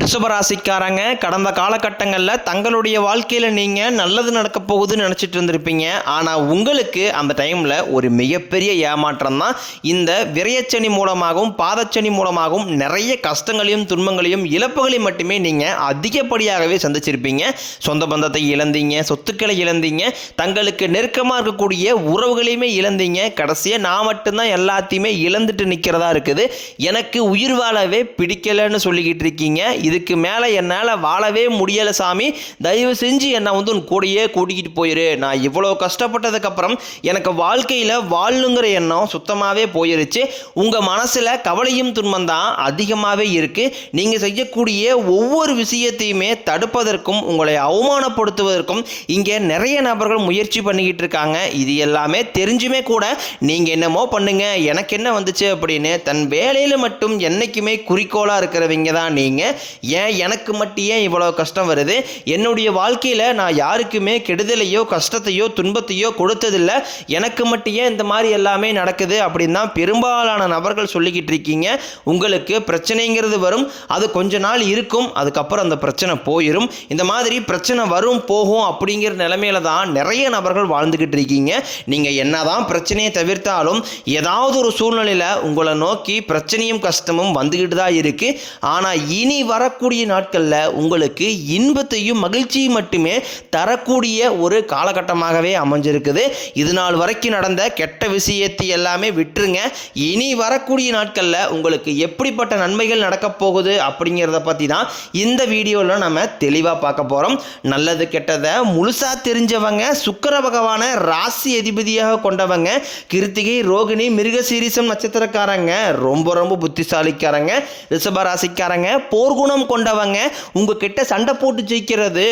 ரிஷபராசிக்காரங்க கடந்த காலகட்டங்களில் தங்களுடைய வாழ்க்கையில் நீங்கள் நல்லது நடக்க போகுதுன்னு நினச்சிட்டு இருந்திருப்பீங்க. ஆனால் உங்களுக்கு அந்த டைமில் ஒரு மிகப்பெரிய ஏமாற்றம் தான். இந்த விரயச்சனி மூலமாகவும் பாதச்சனி மூலமாகவும் நிறைய கஷ்டங்களையும் துன்பங்களையும் இழப்புகளையும் மட்டுமே நீங்கள் அதிகப்படியாகவே சந்திச்சிருப்பீங்க. சொந்த பந்தத்தை இழந்தீங்க, சொத்துக்களை இழந்தீங்க, தங்களுக்கு நெருக்கமாக இருக்கக்கூடிய உறவுகளையுமே இழந்தீங்க. கடைசியாக நான் மட்டும்தான் எல்லாத்தையுமே இழந்துட்டு நிற்கிறதா இருக்குது. எனக்கு உயிர் வாழவே பிடிக்கலைன்னு சொல்லிக்கிட்டு இருக்கீங்க. இதுக்கு மேலே என்னால் வாழவே முடியலை சாமி, தயவு செஞ்சு என்னை உன் கூடையே கூட்டிக்கிட்டு போயிரு. நான் இவ்வளோ கஷ்டப்பட்டதுக்கப்புறம் எனக்கு வாழ்க்கையில் வாழணுங்கிற எண்ணம் சுத்தமாகவே போயிருச்சு. உங்கள் மனசில் கவலையும் துன்பம் தான் அதிகமாகவே இருக்குது. நீங்கள் செய்யக்கூடிய ஒவ்வொரு விஷயத்தையுமே தடுப்பதற்கும் உங்களை அவமானப்படுத்துவதற்கும் இங்கே நிறைய நபர்கள் முயற்சி பண்ணிக்கிட்டு இருக்காங்க. இது எல்லாமே தெரிஞ்சுமே கூட நீங்கள் என்னமோ பண்ணுங்க, எனக்கு என்ன வந்துச்சு அப்படின்னு தன் வேலையில் மட்டும் என்றைக்குமே குறிக்கோளாக இருக்கிறவங்க தான் நீங்கள். ஏன் எனக்கு மட்டும் ஏன் இவ்வளோ கஷ்டம் வருது? என்னுடைய வாழ்க்கையில் நான் யாருக்குமே கெடுதலையோ கஷ்டத்தையோ துன்பத்தையோ கொடுத்ததில்லை, எனக்கு மட்டும் ஏன் இந்த மாதிரி எல்லாமே நடக்குது அப்படின்னு தான் பெரும்பாலான நபர்கள் சொல்லிக்கிட்டு இருக்கீங்க. உங்களுக்கு பிரச்சனைங்கிறது வரும், அது கொஞ்ச நாள் இருக்கும், அதுக்கப்புறம் அந்த பிரச்சனை போயிடும். இந்த மாதிரி பிரச்சனை வரும் போகும் அப்படிங்கிற நிலைமையில தான் நிறைய நபர்கள் வாழ்ந்துக்கிட்டு இருக்கீங்க. நீங்கள் என்னதான் பிரச்சனையை தவிர்த்தாலும் ஏதாவது ஒரு சூழ்நிலையில் உங்களை நோக்கி பிரச்சனையும் கஷ்டமும் வந்துக்கிட்டு தான் இருக்குது. ஆனால் இனி வரக்கூடிய நாட்களில் உங்களுக்கு இன்பத்தையும் மகிழ்ச்சியும் மட்டுமே தரக்கூடிய ஒரு காலகட்டமாகவே அமைஞ்சிருக்குது. இது நாள் வரைக்கும் நடந்த கெட்ட விஷயத்தை எல்லாமே விட்டுருங்க. இனி வரக்கூடிய நாட்களில் உங்களுக்கு எப்படிப்பட்ட நன்மைகள் நடக்கப் போகுது அப்படிங்கிறத பற்றி தான் இந்த வீடியோவில் நம்ம தெளிவாக பார்க்க போகிறோம். நல்லது கெட்டதை முழுசாக தெரிஞ்சவங்க, சுக்கிர பகவானை ராசி அதிபதியாக கொண்டவங்க, கிருத்திகை ரோகிணி மிருகசீரிசம் நட்சத்திரக்காரங்க, ரொம்ப புத்திசாலிக்காரங்க, ரிஷப ராசிக்காரங்க, போர்க்குணம் கொண்டவங்க, உங்ககிட்ட சண்டை போட்டு ஜெயிக்கிறது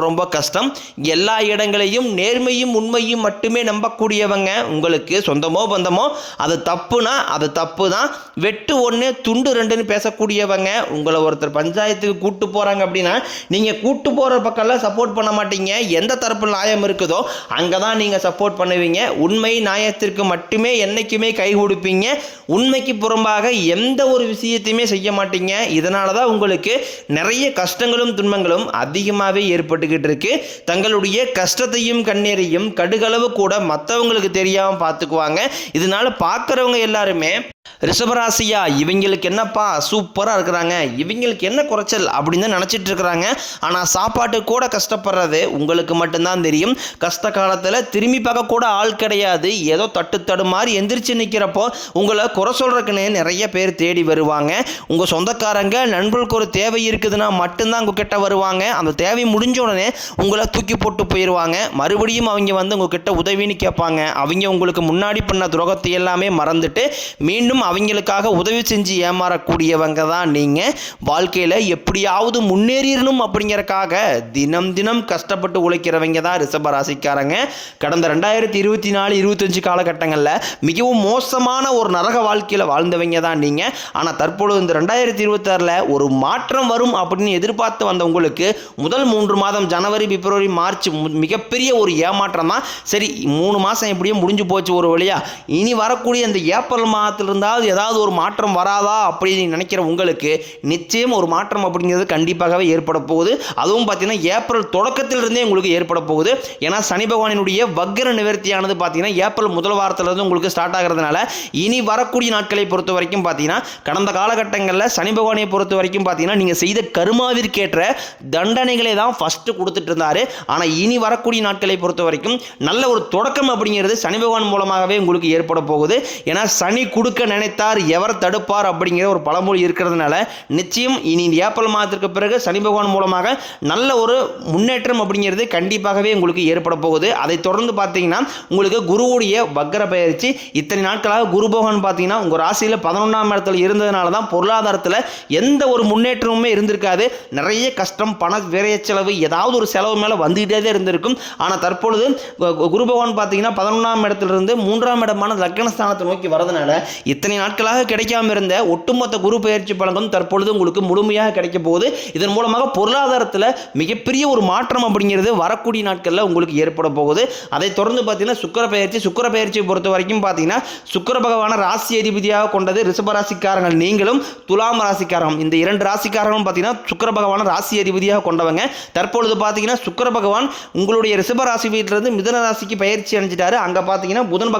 ரொம்ப கஷ்டம். எல்லா இடங்களையும் நேர்மையும் உண்மையும் மட்டுமே நம்பக்கூடியவங்க. உங்களுக்கு சொந்தமோ பந்தமோ அது தப்புனா அது தப்பு தான், வெட்டு ஒன்று துண்டு ரெண்டுன்னு பேசக்கூடியவங்க. உங்களை ஒருத்தர் பஞ்சாயத்துக்கு கூட்டு போகிறாங்க அப்படின்னா நீங்கள் கூட்டு போகிற பக்கம்லாம் சப்போர்ட் பண்ண மாட்டீங்க. எந்த தரப்பு நியாயம் இருக்குதோ அங்கே தான் நீங்கள் சப்போர்ட் பண்ணுவீங்க. உண்மை நியாயத்திற்கு மட்டுமே என்றைக்குமே கை கொடுப்பீங்க. உண்மைக்கு புறம்பாக எந்த ஒரு விஷயத்தையுமே செய்ய மாட்டீங்க. இதனால தான் உங்களுக்கு நிறைய கஷ்டங்களும் துன்பங்களும் அதிகமாகவே ஏற்பட்டுக்கிட்டு இருக்கு. தங்களுடைய கஷ்டத்தையும் கண்ணீரையும் கடுகளவு கூட மற்றவங்களுக்கு தெரியாமல் பார்த்துக்குவாங்க. இதனால பார்க்குறவங்க எல்லாருமே ரிஷபராசியா இவங்களுக்கு என்னப்பா சூப்பராக இருக்கிறாங்க, இவங்களுக்கு என்ன குறைச்சல் அப்படின்னு தான் நினச்சிட்டு இருக்கிறாங்க. ஆனால் சாப்பாட்டு கூட கஷ்டப்படுறது உங்களுக்கு மட்டும்தான் தெரியும். கஷ்ட காலத்தில் திரும்பி பார்க்க கூட ஆள் கிடையாது. ஏதோ தட்டு மாதிரி எந்திரிச்சு நிற்கிறப்போ உங்களை குறை சொல்கிறதுக்குன்னு நிறைய பேர் தேடி வருவாங்க. உங்கள் சொந்தக்காரங்க நண்பர்களுக்கு ஒரு தேவை இருக்குதுன்னா மட்டும்தான் உங்ககிட்ட வருவாங்க. அந்த தேவை முடிஞ்ச உடனே உங்களை தூக்கி போட்டு போயிடுவாங்க. மறுபடியும் அவங்க வந்து உங்ககிட்ட உதவின்னு கேட்பாங்க. அவங்க உங்களுக்கு முன்னாடி பண்ண துரோகத்தை எல்லாமே மறந்துட்டு மீண்டும் அவங்களுக்காக உதவி செஞ்சு ஏமாறக்கூடியவங்க தான் நீங்கள். வாழ்க்கையில் எப்படியாவது முன்னேறிடணும் அப்படிங்கிறக்காக தினம் கஷ்டப்பட்டு உழைக்கிறவங்க தான் ரிஷபராசிக்காரங்க. கடந்த 2024-25 காலகட்டங்களில் மிகவும் மோசமான ஒரு நரக வாழ்க்கையில் வாழ்ந்தவங்க தான் நீங்கள். ஆனால் தற்பொழுது இந்த 2026 ஒரு மாற்றம் வரும் அப்படின்னு எதிர்பார்த்து வந்த உங்களுக்கு முதல் 3 மாதம் ஜனவரி, பிப்ரவரி, மார்ச் மிகப்பெரிய ஒரு ஏமாற்றம் தான். சரி, 3 மாதம் எப்படியும் முடிஞ்சு போச்சு ஒரு வழியா. இனி வரக்கூடிய இந்த ஏப்ரல் மாதத்திலிருந்து ஏதாவது ஒரு மாற்றம் வராதா அப்படின்னு நினைக்கிற உங்களுக்கு நிச்சயம் ஒரு மாற்றம் அப்படிங்கிறது கண்டிப்பாகவே ஏற்பட போகுது. அதுவும் பார்த்தீங்கன்னா ஏப்ரல் தொடக்கத்திலிருந்தே உங்களுக்கு ஏற்பட போகுது. ஏன்னா சனி பகவானினுடைய வக்ர நிவர்த்தியானது பார்த்தீங்கன்னா ஏப்ரல் முதல் வாரத்திலிருந்து உங்களுக்கு ஸ்டார்ட் ஆகிறதுனால இனி வரக்கூடிய நாட்களை பொறுத்த வரைக்கும் பார்த்தீங்கன்னா கடந்த காலகட்டங்களில் சனி பகவானை பொறுத்த வரைக்கும் பார்த்தீங்கன்னா நீங்கள் செய்த கருமாவிற்கேற்ற தண்டனைகளை தான் ஃபஸ்ட்டு கொடுத்துட்டு இருந்தாரு. ஆனால் இனி வரக்கூடிய நாட்களை பொறுத்த வரைக்கும் நல்ல ஒரு தொடக்கம் அப்படிங்கிறது சனி பகவான் மூலமாகவே உங்களுக்கு ஏற்பட போகுது. ஏன்னா சனி கொடுக்க நினைத்தார் எவர் தடுப்பார் அப்படிங்கிற ஒரு பழமொழி இருக்கிறதுனால நிச்சயம் இனி ஏப்ரல் மாதத்திற்கு பிறகு சனி பகவான் மூலமாக நல்ல ஒரு முன்னேற்றம் அப்படிங்கிறது கண்டிப்பாகவே உங்களுக்கு ஏற்பட போகுது. அதை தொடர்ந்து பார்த்தீங்கன்னா உங்களுக்கு குருவுடைய வக்ர பயிற்சி இத்தனை நாட்களாக குரு பகவான் பார்த்தீங்கன்னா உங்கள் ராசியில் 11ஆம் இடத்துல இருந்ததுனால தான் பொருளாதாரத்தில் எந்த ஒரு முன்னேற்றமுமே இருந்திருக்காது. நிறைய கஷ்டம், பண விரைய செலவு, ஏதாவது ஒரு செலவு மேலே வந்துகிட்டே தான் இருந்திருக்கும். ஆனால் தற்பொழுது குரு பகவான் பார்த்தீங்கன்னா 11ஆம் இடத்திலிருந்து 3ஆம் இடமான லக்னஸ்தானத்தை நோக்கி வரதுனால இத்தனை நாட்களாக கிடைக்காம இருந்த ஒட்டுமொத்த குரு பெயர்ச்சி பலன்களும் தற்பொழுது உங்களுக்கு முழுமையாக கிடைக்க போகுது. இதன் மூலமாக பொருளாதாரத்தில் மிகப்பெரிய ஒரு மாற்றம் அப்படிங்கிறது வரக்கூடிய நாட்களில் உங்களுக்கு ஏற்பட போகுது. அதை தொடர்ந்து பார்த்தீங்கன்னா சுக்கிர பெயர்ச்சியை பொறுத்த வரைக்கும் பார்த்தீங்கன்னா சுக்கிர பகவான ராசி அதிபதியாக கொண்டது ரிஷபராசிக்காரங்கள் நீங்களும் துலாம் ராசிக்காரங்களும். இந்த 2 ராசிக்காரங்களும் பார்த்தீங்கன்னா சுக்கிர பகவான ராசி அதிபதியாக கொண்டவங்க. தற்பொழுது பார்த்தீங்கன்னா சுக்கிர பகவான் உங்களுடைய ரிஷபராசி வீட்டிலிருந்து மிதுன ராசிக்கு பயிற்சி அடைஞ்சிட்டாரு. அங்கே பார்த்தீங்கன்னா புதன்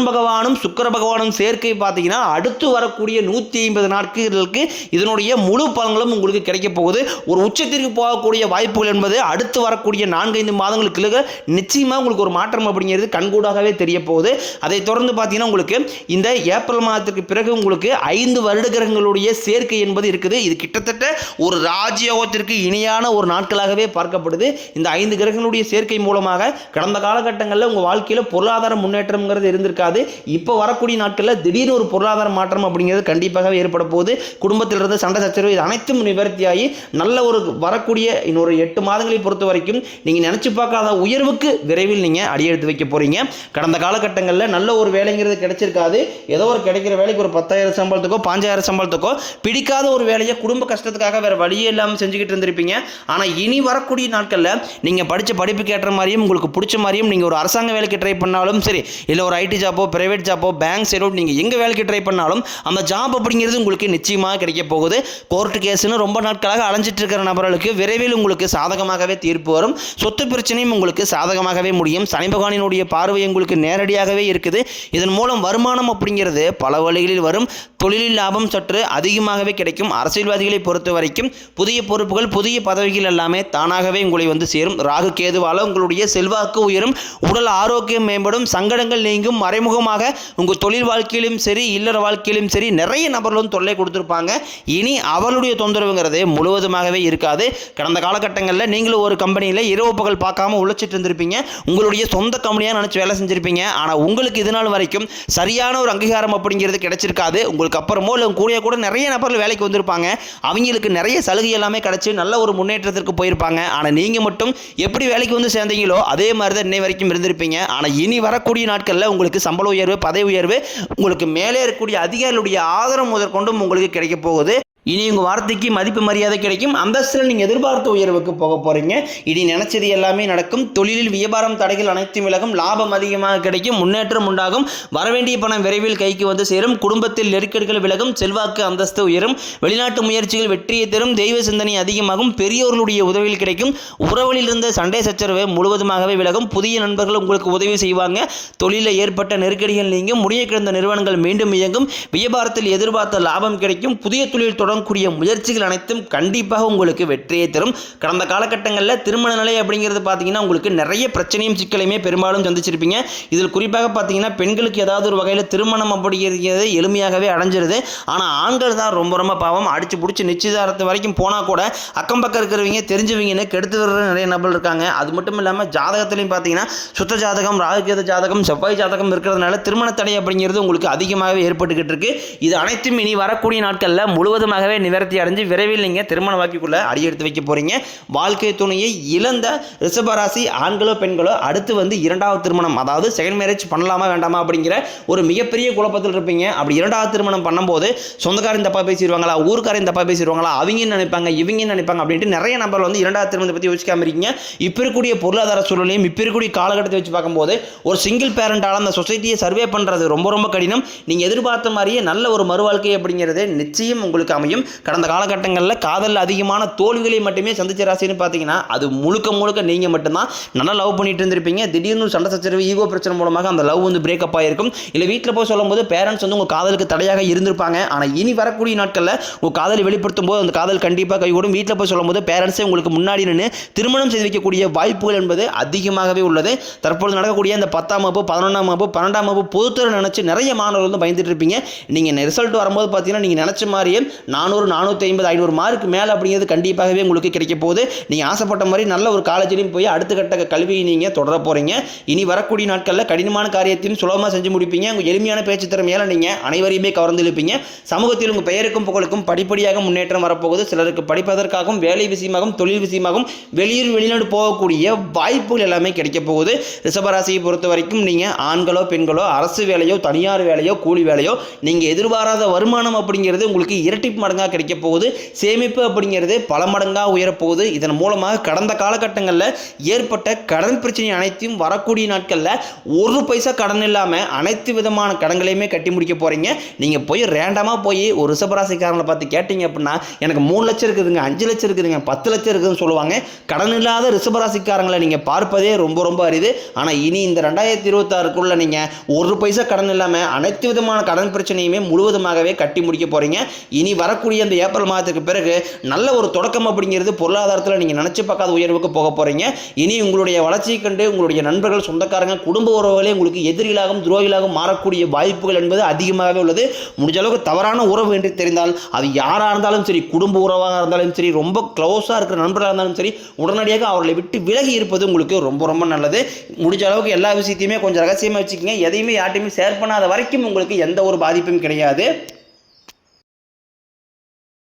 பகவானும் சுக்கிர பகவானும் சேர்க்கை பார்த்தீங்கன்னா அடுத்து வரக்கூடிய 150 நாட்களுக்கு இதனுடைய முழு பலன்களும் உங்களுக்கு கிடைக்க போகுது. ஒரு உச்சத்திற்கு போகக்கூடிய வாய்ப்புகள் என்பது அடுத்து வரக்கூடிய 4-5 மாதங்களுக்கு நிச்சயமாக உங்களுக்கு ஒரு மாற்றம் அப்படிங்கிறது கண்கூடாகவே தெரிய போகுது. அதை தொடர்ந்து பார்த்தீங்கன்னா உங்களுக்கு இந்த ஏப்ரல் மாதத்துக்கு பிறகு உங்களுக்கு 5 வருட கிரகங்களுடைய சேர்க்கை என்பது இருக்குது. இது கிட்டத்தட்ட ஒரு ராஜயோகத்திற்கு இணையான ஒரு நாட்களாகவே பார்க்கப்படுது. இந்த 5 கிரகங்களுடைய சேர்க்கை மூலமாக கடந்த காலகட்டங்களில் உங்கள் வாழ்க்கையில் பொருளாதார முன்னேற்றம்ங்கிறது இருந்திருக்காது. இப்போ வரக்கூடிய நாட்களில் திடீர்னு ஒரு பொருளாதார மாற்றம் அப்படிங்கிறது கண்டிப்பாக ஏற்பட போகுது. குடும்பத்தில் இருந்து சண்டை சச்சரவு இது அனைத்தும் நிவர்த்தியாகி நல்ல ஒரு வரக்கூடிய இன்னொரு 8 மாதங்களை பொறுத்த வரைக்கும் நீங்கள் நினச்சி பார்க்காத உயர்வுக்கு விரைவில் நீங்கள் அடியெடுத்து வைக்க போகிறீங்க. கடந்த காலகட்டங்களில் நல்ல ஒரு வேலைங்கிறது கிடைச்சிருக்காது. ஏதோ ஒரு கிடைக்கிற வேலைக்கு ஒரு 10,000 சம்பளத்துக்கோ 5,000 சம்பளத்துக்கோ பிடிக்காத ஒரு வேலையை குடும்ப கஷ்டத்துக்காக வேறு வழியே இல்லாமல் செஞ்சுக்கிட்டு இருந்திருப்பீங்க. ஆனால் இனி வரக்கூடிய நாட்களில் நீங்கள் படித்த படிப்புக்கு ஏற்ற மாதிரியும் உங்களுக்கு பிடிச்ச மாதிரியும் நீங்கள் ஒரு அரசாங்க வேலைக்கு ட்ரை பண்ணாலும் சரி, இல்லை ஒரு ஐடி ஜாப்போ பிரைவேட் ஜாப்போ பேங்க் சைடோ நீங்கள் எங்கே வேலைக்கு ட்ரை பண்ணாலும் அந்த ஜாப் அப்படிங்கிறது உங்களுக்கு நிச்சயமாக கிடைக்க போகுது. கோர்ட்டு கேஸ்னு ரொம்ப நாட்களாக அலைஞ்சிட்டு இருக்கிற நபர்களுக்கு விரைவில் உங்களுக்கு சாதகமாகவே தீர்ப்பு வரும். சொத்து பிரச்சனையும் உங்களுக்கு சாதகமாகவே முடியும். சனி பகவானினுடைய பார்வை உங்களுக்கு நேரடியாகவே இருக்குது. இதன் மூலம் வருமானம் அப்படிங்கிறது பல வழிகளில் வரும். தொழிலில் லாபம் சற்று அதிகமாகவே கிடைக்கும். அரசியல்வாதிகளை பொறுத்த வரைக்கும் புதிய பொறுப்புகள் புதிய பதவிகள் எல்லாமே தானாகவே உங்களை வந்து சேரும். ராகு கேதுவால் உங்களுடைய செல்வாக்கு உயரும். உடல் ஆரோக்கியம் மேம்படும். சங்கடங்கள் நீங்கும். மறைமுகமாக உங்கள் தொழில் வாழ்க்கையிலும் சரி இல்லற வாழ்க்கையிலும் சரி நிறைய நபர்களும் தொல்லை கொடுத்துருப்பாங்க. இனி அவளுடைய தொந்தரவுங்கிறது முழுவதுமாகவே இருக்காது. கடந்த காலகட்டங்களில் நீங்களும் ஒரு கம்பெனியில் இரவு பகல் பார்க்காம உழைச்சிட்டு இருந்திருப்பீங்க. உங்களுடைய சொந்த கம்பெனியாக நினச்சி வேலை செஞ்சுருப்பீங்க. ஆனால் உங்களுக்கு இது நாள் வரைக்கும் சரியான ஒரு அங்கீகாரம் அப்படிங்கிறது கிடைச்சிருக்காது. உங்களுக்கு அப்புறமோ இல்லை கூட நிறைய நபர்கள் வேலைக்கு வந்திருப்பாங்க. அவங்களுக்கு நிறைய சலுகை எல்லாமே கிடைச்சி நல்ல ஒரு முன்னேற்றத்திற்கு போயிருப்பாங்க. ஆனால் நீங்கள் மட்டும் எப்படி வேலைக்கு வந்து சேர்ந்தீங்களோ அதே மாதிரி தான் இன்னை வரைக்கும் இருந்திருப்பீங்க. ஆனால் இனி வரக்கூடிய நாட்களில் உங்களுக்கு சம்பள உயர்வு பதவி உயர்வு உங்களுக்கு மேலே இருக்கக்கூடிய அதிகாரிகளுடைய ஆதரவு முதற்கொண்டும் உங்களுக்கு கிடைக்க போகுது. இனி உங்கள் வார்த்தைக்கு மதிப்பு மரியாதை கிடைக்கும். அந்தஸ்தில் நீங்கள் எதிர்பார்த்த உயர்வுக்கு போக போகிறீங்க. இனி நினைச்சது எல்லாமே நடக்கும். தொழிலில் வியாபாரம் தடைகள் அனைத்தும் விலகும். லாபம் அதிகமாக கிடைக்கும். முன்னேற்றம் உண்டாகும். வரவேண்டிய பணம் விரைவில் கைக்கு வந்து சேரும். குடும்பத்தில் நெருக்கடிகள் விலகும். செல்வாக்கு அந்தஸ்து உயரும். வெளிநாட்டு முயற்சிகள் வெற்றியை தரும். தெய்வ சிந்தனை அதிகமாகும். பெரியோர்களுடைய உதவியில் கிடைக்கும். உறவுகளில் இருந்த சண்டை சச்சரவு முழுவதுமாகவே விலகும். புதிய நண்பர்கள் உங்களுக்கு உதவி செய்வாங்க. தொழிலில் ஏற்பட்ட நெருக்கடிகள் நீங்கும். முடிய கிடந்த நிறுவனங்கள் மீண்டும் இயங்கும். வியாபாரத்தில் எதிர்பார்த்த லாபம் கிடைக்கும். புதிய தொழில் தொடங்கக்கூடிய முயற்சிகள் அனைத்தும் கண்டிப்பாக உங்களுக்கு வெற்றியை தரும். கடந்த காலகட்டங்களில் திருமண நிலை அப்படிங்கிறது பார்த்தீங்கன்னா உங்களுக்கு நிறைய பிரச்சனையும் சிக்கலையுமே பெரும்பாலும் சந்திச்சிருப்பீங்க. இதில் குறிப்பாக பார்த்தீங்கன்னா பெண்களுக்கு ஏதாவது ஒரு வகையில் திருமணம் அப்படிங்கிறது எளிமையாகவே அடைஞ்சிருது. ஆனால் ஆண்கள் தான் ரொம்ப ரொம்ப பாவம். அடிச்சு பிடிச்சி நிச்சயதாரத்து வரைக்கும் போனால் கூட அக்கம் பக்கம் இருக்கிறவங்க தெரிஞ்சவங்கன்னு கெடுத்து வர்ற நிறைய நபர்கள் இருக்காங்க. அது மட்டும் இல்லாமல் ஜாதகத்திலையும் பார்த்தீங்கன்னா சுத்த ஜாதகம் ராகுகேது ஜாதகம் செவ்வாய் ஜாதகம் இருக்கிறதுனால திருமண தடை அப்படிங்கிறது உங்களுக்கு அதிகமாகவே ஏற்பட்டுக்கிட்டு இருக்கு. இது அனைத்தும் இனி வரக்கூடிய நாட்களில் முழுவதுமாக நிவர்த்தி அடைஞ்சு விரைவில் நீங்க திருமண வாக்கிக்குள்ள அடியெடுத்து வைக்க போறீங்க. வாழ்க்கை துணையை இழந்த ரிஷபராசி ஆண்களோ பெண்களோ அடுத்து வந்து 2வது திருமணம் அதாவது செகண்ட் மேரேஜ் பண்ணலாமா வேண்டாமா அப்படிங்கிற ஒரு மிகப்பெரிய குழப்பத்தில் இருப்பீங்க. அப்படி 2வது திருமணம் பண்ணும்போது சொந்தக்காரன் தப்பா பேசிடுவாங்களா ஊருக்காரன் தப்பா பேசிடுவாங்களா அவங்க நினைப்பாங்க இவங்க நினைப்பாங்க அப்படின்ட்டு நிறைய நபர் வந்து 2வது திருமணத்தை பற்றி யோசிக்காம இருக்கீங்க. இப்போ இருக்கக்கூடிய பொருளாதார சூழலையும் இப்போ இருக்கக்கூடிய காலகட்டத்தை வச்சு பார்க்கும்போது ஒரு சிங்கிள் பேரண்டால் அந்த சொசைட்டியை சர்வே பண்ணுறது ரொம்ப ரொம்ப கடினம். நீங்கள் எதிர்பார்த்த மாதிரியே நல்ல ஒரு மறுவாழ்க்கை அப்படிங்கிறது நிச்சயம் உங்களுக்கு அமையும். கடந்த காலகட்டங்களில் காதல் அதிகமான தோல்விகளை மட்டுமே சந்திச்ச ராசின்னு பார்த்தீங்கன்னா அது முழுக்க நீங்கள் மட்டும்தான் நல்லா லவ் பண்ணிட்டு இருந்திருப்பீங்க. திடீர்னு சண்டை சச்சரவு ஈகோ பிரச்சனை மூலமாக அந்த லவ் வந்து பிரேக்கப் ஆகிருக்கும். இல்லை வீட்டில் போய் சொல்லும்போது பேரண்ட்ஸ் வந்து உங்கள் காதலுக்கு தடையாக இருந்திருப்பாங்க. ஆனால் இனி வரக்கூடிய நாட்களில் உங்கள் காதலை வெளிப்படுத்தும் போது அந்த காதல் கண்டிப்பாக கைகூடும். வீட்டில் போய் சொல்லும்போது பேரண்ட்ஸே உங்களுக்கு முன்னாடி நின்று திருமணம் செய்து வைக்கக்கூடிய வாய்ப்புகள் என்பது அதிகமாகவே உள்ளது. தற்பொழுது நடக்கக்கூடிய அந்த 10ஆம் வகுப்பு 11ஆம் வகுப்பு 12ஆம் வகுப்பு பொதுத்தர நினைச்சு நிறைய மாணவர்கள் வந்து பயந்துட்டு இருப்பீங்க. நீங்கள் ரிசல்ட் வரும்போது பார்த்தீங்கன்னா நீங்கள் நினைச்ச மாதிரியே 400 450 500 மார்க் மேலே அப்படிங்கிறது கண்டிப்பாகவே உங்களுக்கு கிடைக்க போகுது. நீங்கள் ஆசைப்பட்ட மாதிரி நல்ல ஒரு காலேஜ்லையும் போய் அடுத்த கட்ட கல்வியை நீங்கள் தொடர போகிறீங்க. இனி வரக்கூடிய நாட்களில் கடினமான காரியத்தையும் சுலபமாக செஞ்சு முடிப்பீங்க. உங்கள் எளிமையான பேச்சு திறமையால் நீங்கள் அனைவரையுமே கவர்ந்து இழுப்பீங்க. சமூகத்தில் உங்கள் பெயருக்கும் புகழுக்கும் படிப்படியாக முன்னேற்றம் வரப்போகுது. சிலருக்கு படிப்பதற்காகவும் வேலை விஷயமாகவும் தொழில் விஷயமாகவும் வெளிநாடு போகக்கூடிய வாய்ப்புகள் எல்லாமே கிடைக்க போகுது. ரிஷபராசியை பொறுத்த வரைக்கும் நீங்கள் ஆண்களோ பெண்களோ அரசு வேலையோ தனியார் வேலையோ கூலி வேலையோ நீங்கள் எதிர்பாராத வருமானம் அப்படிங்கிறது உங்களுக்கு இரட்டிப்பு மடங்காக கிடைக்க போகுது. சேமிப்பு அப்படிங்கிறது பல மடங்காக உயரப்போகுது. இதன் மூலமாக கடந்த காலகட்டங்களில் ஏற்பட்ட கடன் பிரச்சனை அனைத்தையும் வரக்கூடிய நாட்களில் ஒரு பைசா கடன் இல்லாமல் அனைத்து விதமான கடன்களையுமே கட்டி முடிக்க போகிறீங்க. நீங்கள் போய் ரேண்டமாக போய் ஒரு ரிஷபராசிக்காரங்களை பார்த்து கேட்டீங்க அப்படின்னா எனக்கு 3 லட்சம் இருக்குதுங்க, 5 லட்சம் இருக்குதுங்க, 10 லட்சம் இருக்குதுன்னு சொல்லுவாங்க. கடன் இல்லாத ரிஷபராசிக்காரங்களை நீங்கள் பார்ப்பதே ரொம்ப ரொம்ப அரிது. ஆனால் இனி இந்த 2026க்குள்ள நீங்கள் ஒரு பைசா கடன் இல்லாமல் அனைத்து விதமான கடன் பிரச்சனையுமே முழுவதுமாகவே கட்டி முடிக்க போகிறீங்க. இனி வரக்கூடிய அந்த ஏப்ரல் மாதத்துக்கு பிறகு நல்ல ஒரு தொடக்கம் அப்படிங்கிறது பொருளாதாரத்தில் நீங்கள் நினச்சி பார்க்காத உயர்வுக்கு போக போகிறீங்க. இனி உங்களுடைய வளர்ச்சியை கண்டு உங்களுடைய நண்பர்கள் சொந்தக்காரங்க குடும்ப உறவுகளே உங்களுக்கு எதிரிகளாகவும் துரோகிகளாகவும் மாறக்கூடிய வாய்ப்புகள் என்பது அதிகமாகவே உள்ளது. முடிஞ்ச அளவுக்கு தவறான உறவு என்று தெரிந்தால் அது யாராக இருந்தாலும் சரி, குடும்ப உறவாக இருந்தாலும் சரி, ரொம்ப க்ளோஸாக இருக்கிற நண்பர்களாக இருந்தாலும் சரி, உடனடியாக அவர்களை விட்டு விலகி இருப்பது உங்களுக்கு ரொம்ப ரொம்ப நல்லது. முடிஞ்ச அளவுக்கு எல்லா விஷயத்தையுமே கொஞ்சம் ரகசியமாக வச்சுக்கோங்க. எதையுமே யார்ட்டையுமே ஷேர் பண்ணாத வரைக்கும் உங்களுக்கு எந்த ஒரு பாதிப்பும் கிடையாது.